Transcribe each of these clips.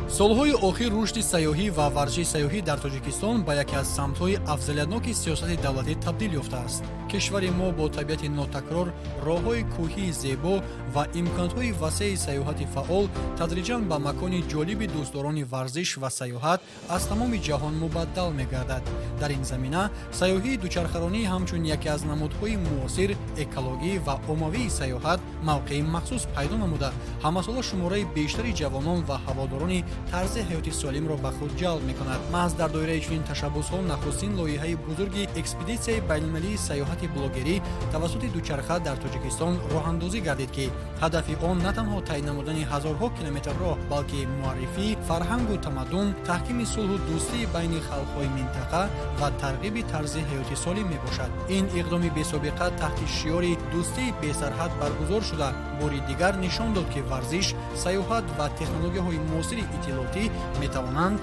солҳои охир рушди сайёҳӣ ва варзиши сайёҳӣ дар Тоҷикистон ба яке аз самтҳои афзалиятноки сиёсати давлатӣ табдил ёфтааст. Кишвари мо бо табиати нотакрор, роҳҳои кӯҳии зебо ва имконотҳои васеъи сайёҳати фаъол тадриҷан ба макони ҷолиби дӯстдорони варзиш ва сайёҳат аз тамоми ҷаҳон мубаддал мегардад. дар ин замина сайёҳии дучархаронӣ ҳамчун яке аз намудҳои муосир, экологӣ ва оммавии сайёҳат мавқеи махсус пайдо намуда, ҳамасола шумораи бештари ҷавонон ва ҳаводорони тарзи ҳаёти солимро ба худ ҷалб мекунад. маҳз дар доираи чунин ташаббусҳо нахустин лоиҳаи бузурги экспедитсияи байналмилалии сайёҳати блогерӣ тавассути дучарха дар Тоҷикистон роҳандозӣ гардид, ки ҳадафи он на танҳо таъин намудани ҳазорҳо километр роҳ, балки муаррифӣ фарҳангу тамаддун, таҳкими сулҳу дӯстии байни халқҳои минтақа ва тарғиби тарзи ҳаёти солим мебошад. ин иқдоми бесобиқа таҳти шиёри дӯстии бесарҳад баргузор шуда бори дигар нишон дод, ки варзиш, сайёҳат ва технологияҳои муосири иттилоотӣ метавонанд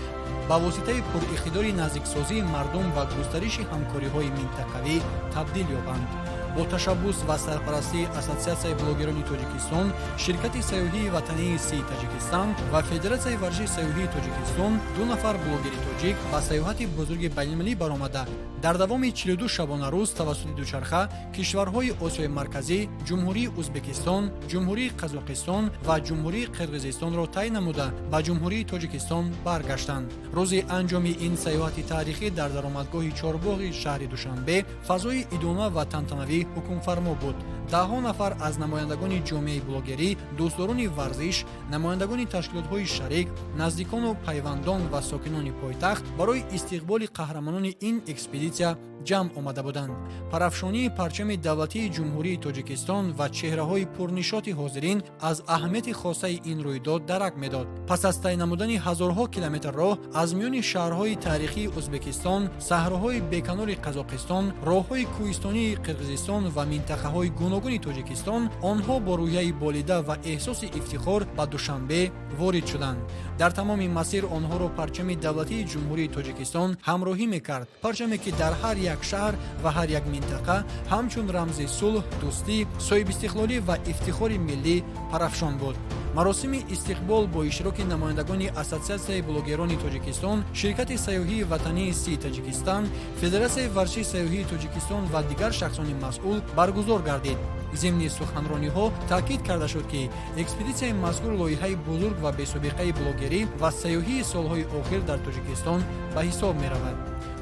ба воситаи пуриқтидори наздиксозии мардум ва густариши ҳамкориҳои минтақавӣ табдил ёбанд. бо ташаббус ва сарпарастии Ассотсиатсияи блогерони Тоҷикистон, ширкати сайёҳии ватании Сии Таҷикистан ва Федератсияи варзиши сайёҳии Тоҷикистон 2 нафар блогери тоҷик ба сайёҳати бузурги байналмилалӣ баромада, дар давоми 42 шабона рӯз тавассути дучарха кишварҳои Осиёи Марказӣ, Ҷумҳурии Узбекистон, Ҷумҳурии Қазоқистон ва Ҷумҳурии Қирғизистонро тай намуда ба Ҷумҳурии Тоҷикистон баргаштанд. рӯзи анҷоми ин сайёҳати таърихӣ дар даромадгоҳи Чорбоғи шаҳри Душанбе фазои идона ва тантанавӣ ҳукмфармо буд. даҳҳо нафар аз намояндагони ҷомеаи блогерӣ, дӯстдорони варзиш, намояндагони ташкилотҳои шарик, наздикону пайвандон ва сокинони пойтахт барои истиқболи қаҳрамонони ин экспедитсия ҷамъ омада буданд. парафшонии парчами давлатии Ҷумҳурии Тоҷикистон ва чеҳраҳои пурнишоти ҳозирин аз аҳамияти хосаи ин рӯйдод дарак медод. пас аз тай намудани ҳазорҳо километр роҳ аз миёни шаҳрҳои таърихии Узбекистон, саҳроҳои беканори Қазоқистон, роҳҳои кӯҳистонии Қирғизистон ва минтақаҳои гуногуни Тоҷикистон, онҳо бо рӯҳияи болида ва эҳсоси ифтихор ба Душанбе ворид шуданд. дар тамоми масир онҳоро парчами давлатии Ҷумҳурии Тоҷикистон ҳамроҳӣ мекард, парчаме ки дар ҳар як шаҳр ва ҳар як минтақа ҳамчун рамзи сулҳ, дӯстӣ, соҳибистиқлолӣ ва ифтихори миллӣ парафшон буд. маросими истиқбол бо иштироки намояндагони Ассотсиатсияи блогерони Тоҷикистон, ширкати сайёҳии ватании Сии Таҷикистан, Федератсияи варзиши сайёҳии Тоҷикистон ва дигар шахсони масъул баргузор гардид. зимни суханрониҳо таъкид карда шуд, ки экспедитсияи мазкур лоиҳаи бузург ва бесобиқаи блогерӣ ва сайёҳии солҳои охир дар Тоҷикистон ба ҳисоб меравад.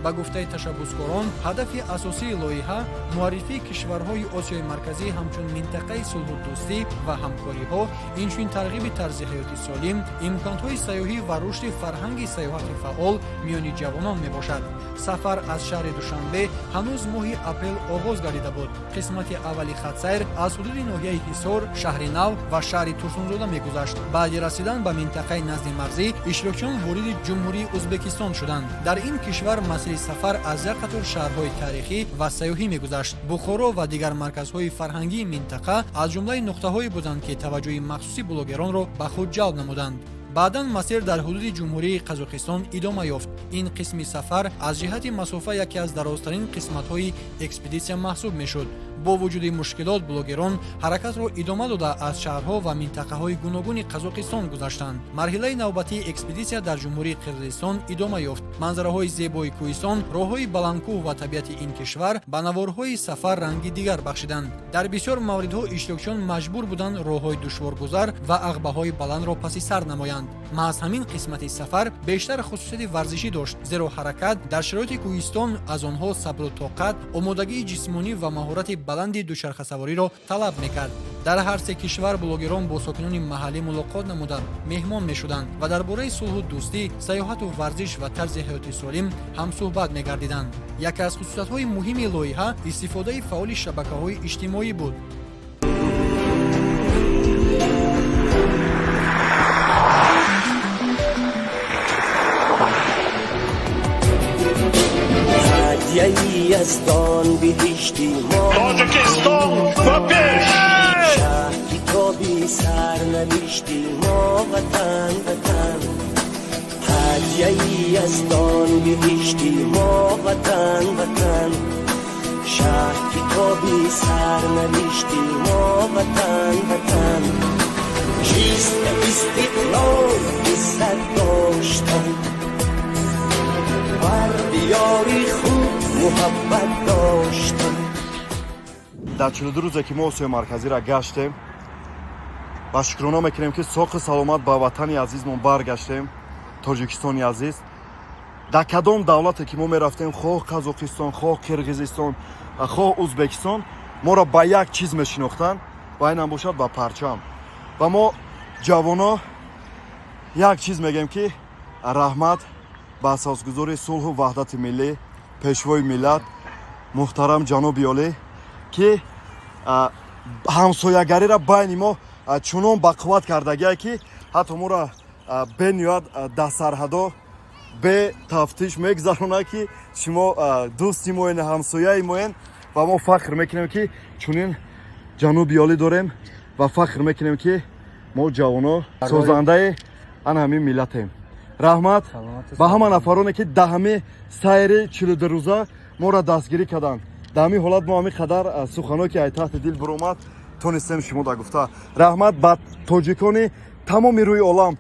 ба гуфтаи ташаббускорон, ҳадафи асосии лоиҳа муаррифии кишварҳои Осиёи Марказӣ ҳамчун минтақаи сулҳудӯстӣ ва ҳамкориҳо, инчунин тарғиби тарзи ҳаёти солим, имконотҳои сайёҳӣ ва рушди фарҳанги сайёҳати фаъол миёни ҷавонон мебошад. сафар аз шаҳри Душанбе ҳанӯз моҳи апрел оғоз гардида буд. қисмати аввали хатсайр аз ҳудуди ноҳияи Ҳисор, Шаҳри Нав ва шаҳри Турсунзода мегузашт. баъди расидан ба минтақаи назди марзӣ, иштирокчиён вориди Ҷумҳурии Узбекистон шуданд. дар ин кишвар масири сафар аз як қатор шаҳрҳои таърихӣ ва сайёҳӣ мегузашт. Бухоро ва дигар марказҳои фарҳангии минтақа аз ҷумлаи нуқтаҳое буданд, ки таваҷҷӯҳи махсуси блогеронро ба худ ҷалб намуданд. баъдан масир дар ҳудуди Ҷумҳурии Қазоқистон идома ёфт. ин қисми сафар аз ҷиҳати масофа яке аз дарозтарин қисматҳои экспедитсия маҳсуб мешуд. бо вуҷуди мушкилот, блогерон ҳаракатро идома дода аз шаҳрҳо ва минтақаҳои гуногуни Қазоқистон гузаштанд. марҳилаи навбатии экспедитсия дар Ҷумҳурии Қирғизистон идома ёфт. манзараҳои зебои кӯҳистон, роҳҳои баландкӯҳ ва табиати ин кишвар ба наворҳои сафар ранги дигар бахшиданд. дар бисёр мавридҳо иштирокчиён маҷбур буданд роҳҳои душворгузар ва ағбаҳои баландро паси сар намоянд. маҳз ҳамин қисмати сафар бештар хусусияти варзишӣ дошт, зеро ҳаракат дар шароити кӯҳистон аз онҳо сабру тоқат, омодагии ҷисмонӣ ва маҳорати баланди дучархасавориро талаб мекард. дар ҳар се кишвар блогерон бо сокинони маҳаллӣ мулоқот намуда меҳмон мешуданд ва дар бораи сулҳу дӯстӣ, сайёҳату варзиш ва тарзи ҳаёти солим ҳамсӯҳбат мегардиданд. яке аз хусусиятҳои муҳими лоиҳа истифодаи фаъоли шабакаҳои иҷтимоӣ буд. یزدان بهشتی ما تاجیکستان و پیش شهر کتابی سرنوشتی ما وطن وطن هدیه یزدان بهشتی ما وطن وطن شهر کتابی سرنوشتی ما وطن وطن چیست استقلال صدام дар 42 рӯзе ки мо осиёи марказиро гаштем ва шукрона мекунем ки соқи саломат ба ватани азизмон баргаштем. Тоҷикистони азиз, дар кадом давлате ки мо мерафтем, хоҳ Қазоқистон, хоҳ Қирғизистон, хоҳ Узбекистон, моро ба як чиз мешинохтанд ва инам бошад ба парчам. ва мо ҷавоно як чиз мегӯем ки раҳмат ба асосгузори сулҳу ваҳдати миллӣ, пешвои миллат муҳтарам ҷаноби олӣ ки ҳамсоягариро байни мо чунон бақувват кардагия ки ҳатто моро бениҳоят дар сарҳадо бе тафтиш мегзаронад ки шумо дӯсти моен, ҳамсояи моен ва мо фахр мекунем ки чунин ҷаноби олӣ дорем ва фахр мекунем ки мо ҷавоно созандаи ан ҳамин миллатем. раҳмат ба ҳама нафароне ки дар ҳамин сайри 42 рӯза моро дастгирӣ карданд. дар ҳамин ҳолат мо ҳамин қадар суханое ки аз таҳти дил биромад тонистем шумода гуфта. раҳмат ба тоҷикони тамоми рӯи олам,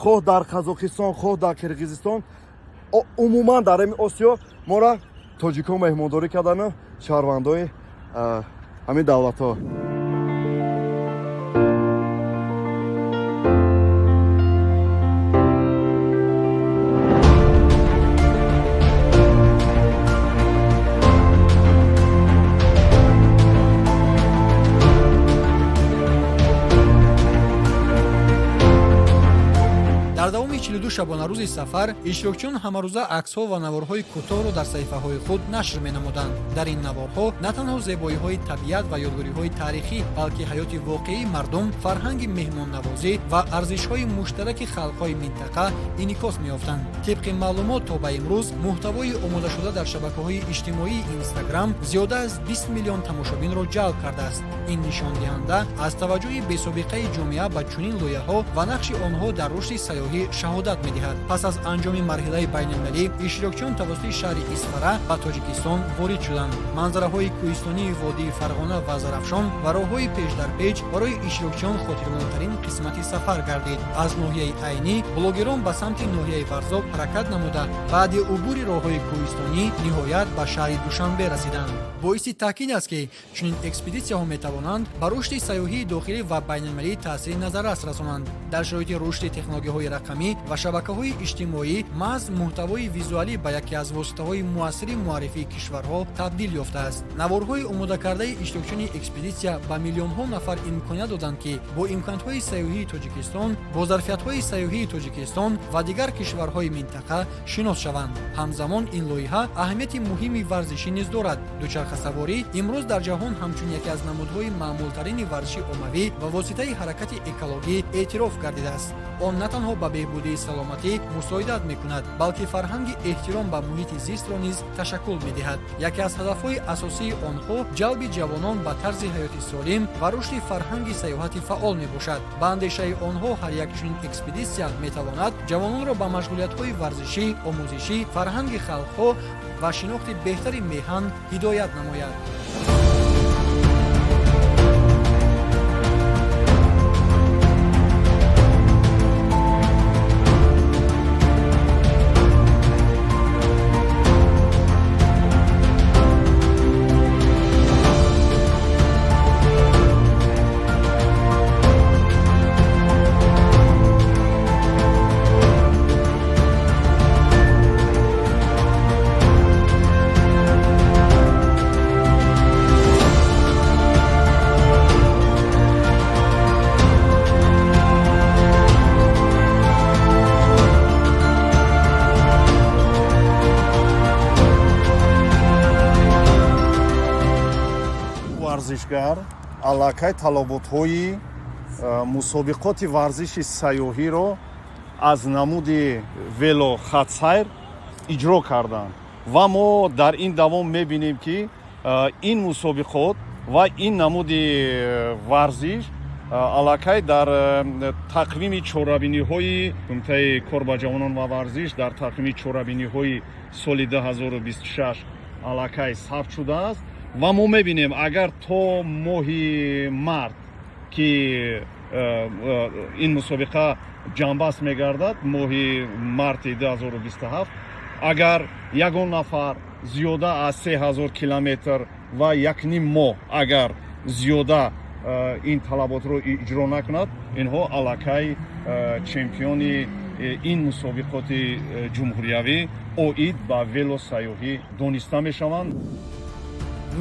хоҳ дар Қазоқистон, хоҳ дар Қирғизистон, умуман дар ҳамин осиё моро тоҷикон меҳмондорӣ кардану шаҳрвандои ҳамин давлатҳо. дар давоми 42 шабонарӯзи сафар иштирокчиён ҳамарӯза аксҳо ва наворҳои кӯтоҳро дар саҳифаҳои худ нашр менамуданд. дар ин наворҳо на танҳо зебоиҳои табиат ва ёдгориҳои таърихӣ, балки ҳаёти воқеии мардум, фарҳанги меҳмоннавозӣ ва арзишҳои муштараки халқҳои минтақа инъикос меёфтанд. тибқи маълумот то ба имрӯз муҳтавои омодашуда дар шабакаҳои иҷтимоии Instagram зиёда аз 20 миллион тамошобинро ҷалб кардааст. ин нишондиҳанда аз таваҷҷӯҳи бесобиқаи ҷомеа ба чунин лоиҳаҳо ва нақши онҳо дар рушди сайёҳӣ шаҳодат медиҳад. пас аз анҷоми марҳилаи байналмилалӣ, иштирокчиён тавассути шаҳри Исфара ба Тоҷикистон ворид шуданд. манзараҳои кӯҳистонии водии Фарғона ва Зарафшон ва роҳҳои пешдарпеч барои иштирокчиён хотирмонтарин қисмати сафар гардид. аз ноҳияи Айнӣ блогерон ба самти ноҳияи Варзоб ҳаракат намуда, баъди убури роҳҳои кӯҳистонӣ ниҳоят ба шаҳри Душанбе расиданд. боиси таъкид аст ки чунин экспедитсияҳо метавонанд ба рушди сайёҳии дохилӣ ва байналмилалӣ таъсири назаррас расонанд. дар шароити рушди технологияҳои рақамӣ ва шабакаҳои иҷтимоӣ маҳз муҳтавои визуалӣ ба яке аз воситаҳои муассири муаррифии кишварҳо табдил ёфтааст. наворҳои омодакардаи иштирокчиёни экспедитсия ба миллионҳо нафар имконият доданд ки бо имконияти сайёҳии Тоҷикистон, бо зарфиятҳои сайёҳии Тоҷикистон ва дигар кишварҳои минтақа шинос шаванд. ҳамзамон ин лоиҳа аҳамияти муҳими варзишӣ низ дорад. дучархасаворӣ имрӯз дар ҷаҳон ҳамчун яке аз намудҳои маъмултарини варзиши оммавӣ ва воситаи ҳаракати экологӣ эътироф гардидааст. он на танҳо ба беҳбудии саломатӣ мусоидат мекунад, балки фарҳанги эҳтиром ба муҳити зистро низ ташаккул медиҳад. яке аз ҳадафҳои асосии онҳо ҷалби ҷавонон ба тарзи ҳаёти солим ва рушди фарҳанги сайёҳати фаъол мебошад. ба андешаи онҳо ҳар як чунин экспедитсия метавонад ҷавононро ба машғулиятҳои варзишӣ, омӯзишӣ, фарҳанги халқҳо ва шинохти беҳтари меҳан ҳидоят намояд. варзишгар аллакай талаботҳои мусобиқоти варзиши сайёҳиро аз намуди велохатсайр иҷро карданд ва мо дар ин давом мебинем ки ин мусобиқот ва ин намуди варзиш аллакай дар тақвими чорабиниҳои кумитаи кор ба ҷавонон ва варзиш дар тақвими чорабиниҳои соли 2026 аллакай сабт шудааст. ва мо мебинем агар то моҳи март ки ин мусобиқа ҷанбаст мегардад, моҳи марти 2027, агар ягон нафар зиёда аз 3000 километр ва 1.5 моҳ агар зиёда ин талаботро иҷро накунад, инҳо аллакай чемпиони ин мусобиқоти ҷумҳуриявӣ оид ба велосаёҳӣ дониста мешаванд.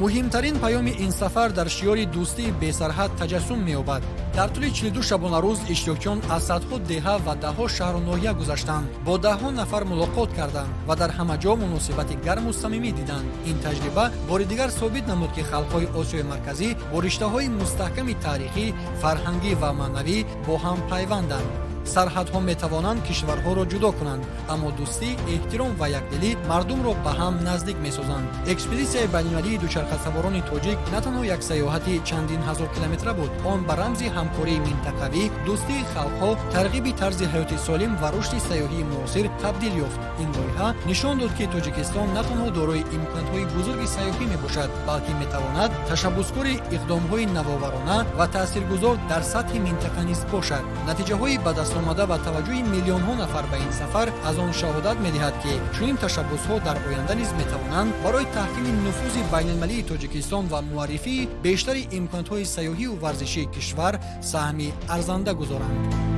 муҳимтарин паёми ин сафар дар шиёри дӯстии бесарҳад таҷассум меёбад. дар тӯли 42 шабонарӯз иштирокчиён аз садҳо деҳа ва даҳҳо шаҳру ноҳия гузаштанд, бо даҳҳо нафар мулоқот карданд ва дар ҳама ҷо муносибати гарму самимӣ диданд. ин таҷриба бори дигар собит намуд, ки халқҳои осиёи марказӣ бо риштаҳои мустаҳками таърихӣ, фарҳангӣ ва маънавӣ бо ҳам пайванданд. сарҳадҳо метавонанд кишварҳоро ҷудо кунанд, аммо дӯстӣ, эҳтиром ва якдилӣ мардумро ба ҳам наздик месозанд. экспедитсияи байнулмилалии дучархасаворони тоҷик на танҳо як саёҳати чандин ҳазор километра буд, он ба рамзи ҳамкории минтақавӣ, дӯстии халқҳо, тарғиби тарзи ҳаёти солим ва рушди сайёҳии муосир табдил ёфт. ин лоиҳа нишон дод, ки тоҷикистон на танҳо дорои имкониятҳои бузурги сайёҳӣ мебошад, балки метавонад ташаббускори иқдомҳои навоварона ва таъсиргузор дар сатҳи минтақа низ бошад. натиҷаҳои ба даст омада ва таваҷҷӯҳи миллионҳо нафар ба ин сафар аз он шаҳодат медиҳад, ки чунин ташаббусҳо дар оянда низ метавонанд барои таҳкими нуфузи байналмилалии тоҷикистон ва муаррифии бештари имкониятҳои сайёҳию варзишии кишвар саҳми арзанда гузоранд.